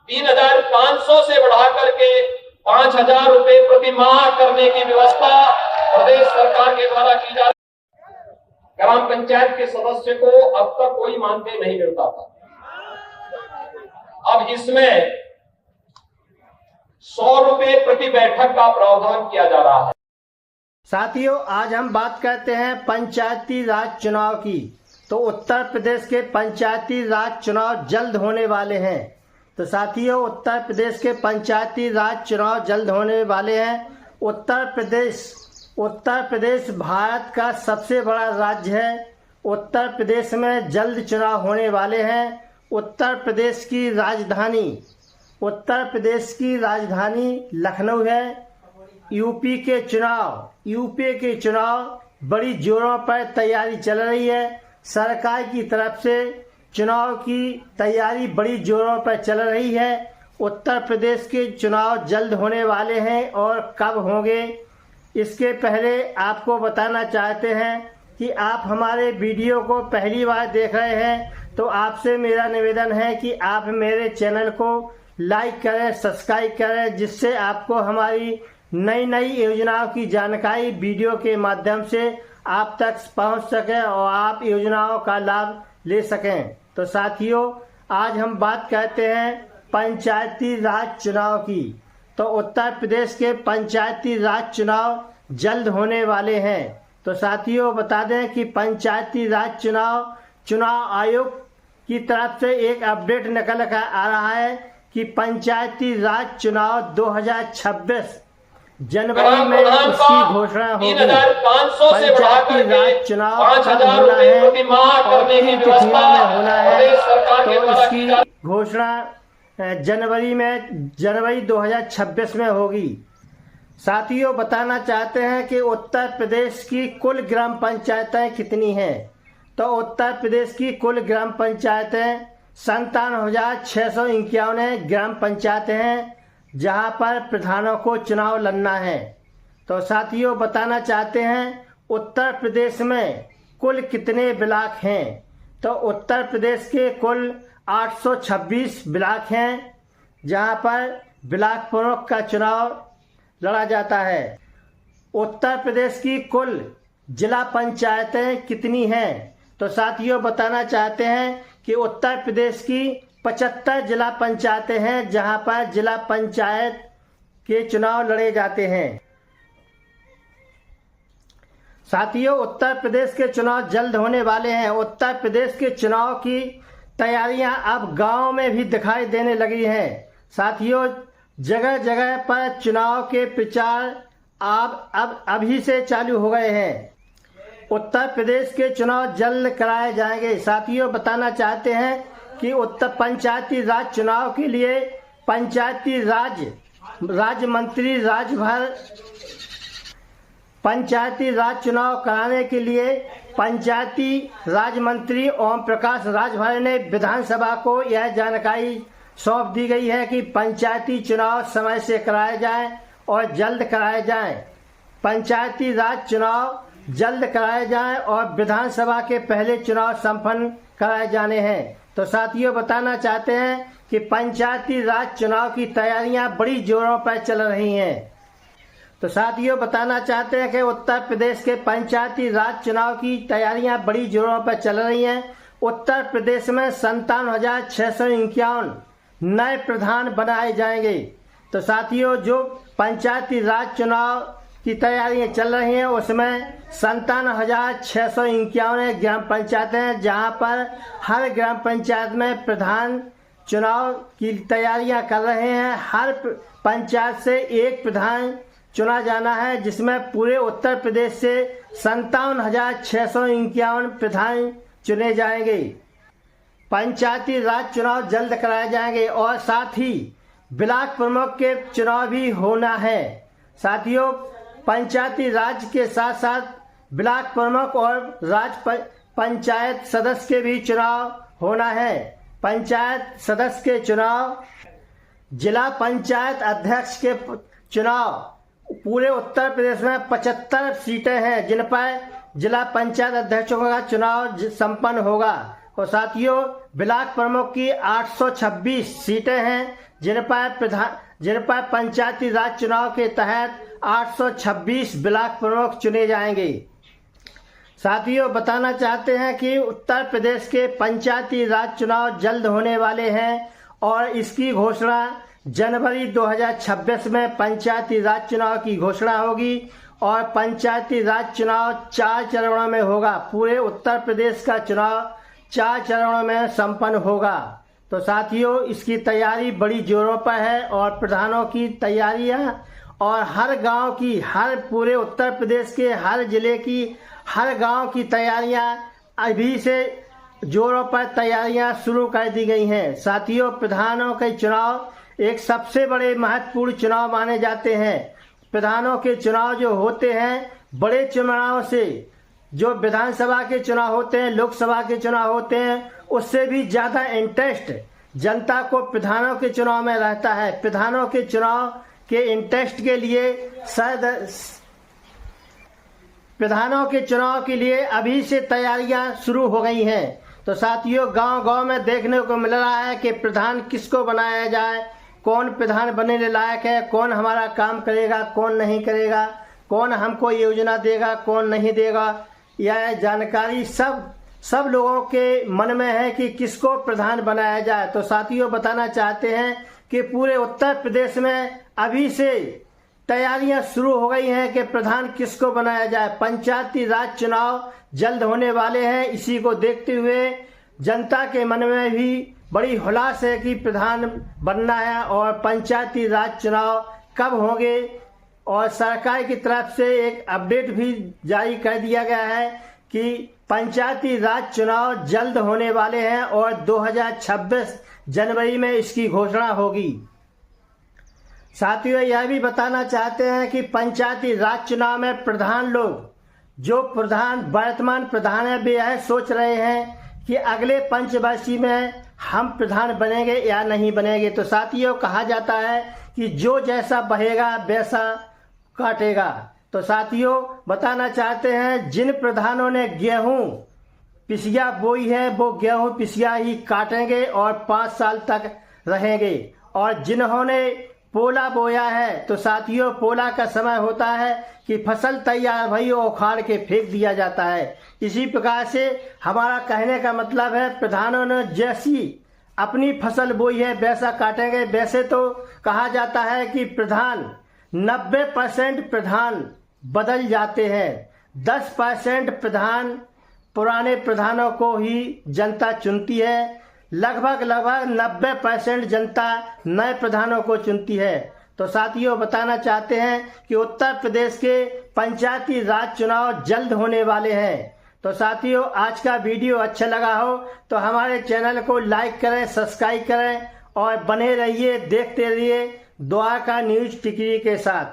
3,500 से बढ़ा करके 5,000 रुपए प्रति माह करने की व्यवस्था प्रदेश सरकार के द्वारा की जा रही है। ग्राम पंचायत के सदस्य को अब तक कोई मानदेय नहीं मिलता था। अब इसमें 100 रुपए प्रति बैठक का प्रावधान किया जा रहा है। साथियों, आज हम बात करते हैं पंचायती राज चुनाव की। तो उत्तर प्रदेश के पंचायती राज चुनाव जल्द होने वाले हैं। तो साथियों, उत्तर प्रदेश के पंचायती राज चुनाव जल्द होने वाले हैं। उत्तर प्रदेश भारत का सबसे बड़ा राज्य है। उत्तर प्रदेश में जल्द चुनाव होने वाले हैं। उत्तर प्रदेश की राजधानी लखनऊ है। यूपी के चुनाव बड़ी जोरों पर तैयारी चल रही है। सरकार की तरफ से चुनाव की तैयारी बड़ी जोरों पर चल रही है। उत्तर प्रदेश के चुनाव जल्द होने वाले हैं और कब होंगे, इसके पहले आपको बताना चाहते हैं कि आप हमारे वीडियो को पहली बार देख रहे हैं तो आपसे मेरा निवेदन है कि आप मेरे चैनल को लाइक करें, सब्सक्राइब करें, जिससे आपको हमारी नई नई योजनाओं की जानकारी वीडियो के माध्यम से आप तक पहुंच सके और आप योजनाओं का लाभ ले सकें। तो साथियों, आज हम बात करते हैं पंचायती राज चुनाव की। तो उत्तर प्रदेश के पंचायती राज चुनाव जल्द होने वाले हैं। तो साथियों, बता दें कि पंचायती राज चुनाव आयोग की तरफ से एक अपडेट निकल कर आ रहा है कि पंचायती राज चुनाव 2026 जनवरी में उसकी घोषणा होगी। पंचायती राज चुनाव कब होना है और किन तिथियों में होना है, तो इसकी घोषणा जनवरी 2026 में होगी। साथियों, बताना चाहते हैं कि उत्तर प्रदेश की कुल ग्राम पंचायतें कितनी हैं। तो उत्तर प्रदेश की कुल ग्राम पंचायतें 57,651 ग्राम पंचायतें हैं, जहां पर प्रधानों को चुनाव लड़ना है। तो साथियों, बताना चाहते हैं उत्तर प्रदेश में कुल कितने ब्लॉक हैं। तो उत्तर प्रदेश के कुल 826 ब्लॉक हैं, जहां पर ब्लॉक प्रमुख का चुनाव लड़ा जाता है। उत्तर प्रदेश की कुल जिला पंचायतें कितनी हैं। तो साथियों, बताना चाहते हैं कि उत्तर प्रदेश की 75 जिला पंचायतें हैं, जहां पर जिला पंचायत के चुनाव लड़े जाते हैं। साथियों, उत्तर प्रदेश के चुनाव जल्द होने वाले हैं। उत्तर प्रदेश के चुनाव की तैयारियां अब गांव में भी दिखाई देने लगी हैं। साथियों, जगह जगह पर चुनाव के प्रचार अब अभी से चालू हो गए हैं। उत्तर प्रदेश के चुनाव जल्द कराए जाएंगे। साथियों, बताना चाहते हैं कि उत्तर पंचायती राज चुनाव के लिए पंचायती राज चुनाव कराने के लिए पंचायती राज मंत्री ओम प्रकाश राजभर ने विधानसभा को यह जानकारी सौंप दी गई है कि पंचायती चुनाव समय से कराए जाएं और जल्द कराए जाएं। पंचायती राज चुनाव जल्द कराए जाएं और विधानसभा के पहले चुनाव संपन्न कराए जाने हैं। तो साथियों, बताना चाहते हैं कि पंचायती राज चुनाव की तैयारियां बड़ी जोरों पर चल रही हैं। तो साथियों, बताना चाहते हैं कि उत्तर प्रदेश के पंचायती राज चुनाव की तैयारियां बड़ी जोरों पर चल रही हैं। उत्तर प्रदेश में 57,651 नए प्रधान बनाए जाएंगे। तो साथियों, जो पंचायती राज चुनाव की तैयारियां चल रही हैं उसमें 57,651 ग्राम पंचायतें हैं, जहां पर हर ग्राम पंचायत में प्रधान चुनाव की तैयारियां कर रहे हैं। हर पंचायत से एक प्रधान चुना जाना है, जिसमें पूरे उत्तर प्रदेश से 57,651 प्रधान चुने जाएंगे। पंचायती राज चुनाव जल्द कराए जाएंगे और साथ ही ब्लॉक प्रमुख के चुनाव भी होना है। साथियों, पंचायती राज के साथ साथ ब्लॉक प्रमुख और पंचायत सदस्य के भी चुनाव होना है। पंचायत सदस्य के चुनाव, जिला पंचायत अध्यक्ष के चुनाव, पूरे उत्तर प्रदेश में 75 सीटें हैं जिन पर जिला पंचायत अध्यक्षों का चुनाव संपन्न होगा। और साथियों ब्लॉक प्रमुख की 826 सीटें हैं, जिन पर पंचायती राज चुनाव के तहत 826 ब्लॉक प्रमुख चुने जाएंगे। साथियों बताना चाहते हैं कि उत्तर प्रदेश के पंचायती राज चुनाव जल्द होने वाले हैं और इसकी घोषणा जनवरी 2026 में पंचायती राज चुनाव की घोषणा होगी और पंचायती राज चुनाव 4 चरणों में होगा। पूरे उत्तर प्रदेश का चुनाव 4 चरणों में संपन्न होगा। तो साथियों इसकी तैयारी बड़ी जोरों पर है और प्रधानों की तैयारियां और हर गांव की, हर पूरे उत्तर प्रदेश के हर जिले की, हर गांव की तैयारियां अभी से जोरों पर तैयारियां शुरू कर दी गई हैं। साथियों प्रधानों के चुनाव एक सबसे बड़े महत्वपूर्ण चुनाव माने जाते हैं। प्रधानों के चुनाव जो होते हैं बड़े चुनाव से, जो विधानसभा के चुनाव होते हैं, लोकसभा के चुनाव होते हैं, उससे भी ज्यादा इंटरेस्ट जनता को प्रधानों के चुनाव में रहता है। प्रधानों के चुनाव के इंटरेस्ट के लिए प्रधानों के चुनाव के लिए अभी से तैयारियां शुरू हो गई हैं। तो साथियों गांव-गांव में देखने को मिल रहा है कि प्रधान किसको बनाया जाए, कौन प्रधान बनने लायक है, कौन हमारा काम करेगा, कौन नहीं करेगा, कौन हमको योजना देगा, कौन नहीं देगा। यह जानकारी सब लोगों के मन में है कि किसको प्रधान बनाया जाए। तो साथियों बताना चाहते हैं कि पूरे उत्तर प्रदेश में अभी से तैयारियां शुरू हो गई हैं कि प्रधान किसको बनाया जाए। पंचायती राज चुनाव जल्द होने वाले हैं। इसी को देखते हुए जनता के मन में भी बड़ी हुलास है कि प्रधान बनना है और पंचायती राज चुनाव कब होंगे। और सरकार की तरफ से एक अपडेट भी जारी कर दिया गया है कि पंचायती राज चुनाव जल्द होने वाले हैं और 2026 जनवरी में इसकी घोषणा होगी। साथियों यह भी बताना चाहते हैं कि पंचायती राज चुनाव में प्रधान लोग, जो वर्तमान प्रधान है, वे यह सोच रहे हैं कि अगले पंचवर्षीय में हम प्रधान बनेंगे या नहीं बनेंगे। तो साथियों कहा जाता है कि जो जैसा बहेगा वैसा काटेगा। तो साथियों बताना चाहते हैं जिन प्रधानों ने गेहूं पिसिया बोई है वो गेहूं पिसिया ही काटेंगे और 5 साल तक रहेंगे। और जिन्होंने पोला बोया है तो साथियों पोला का समय होता है कि फसल तैयार भई उखाड़ के फेंक दिया जाता है। इसी प्रकार से हमारा कहने का मतलब है प्रधानों ने जैसी अपनी फसल बोई है वैसा काटेंगे। वैसे तो कहा जाता है कि 90% प्रधान बदल जाते हैं, 10% प्रधान पुराने प्रधानों को ही जनता चुनती है, लगभग 90% जनता नए प्रधानों को चुनती है। तो साथियों बताना चाहते हैं कि उत्तर प्रदेश के पंचायती राज चुनाव जल्द होने वाले हैं। तो साथियों आज का वीडियो अच्छा लगा हो तो हमारे चैनल को लाइक करें, सब्सक्राइब करें और बने रहिए, देखते रहिए द्वारका न्यूज टिकरी के साथ।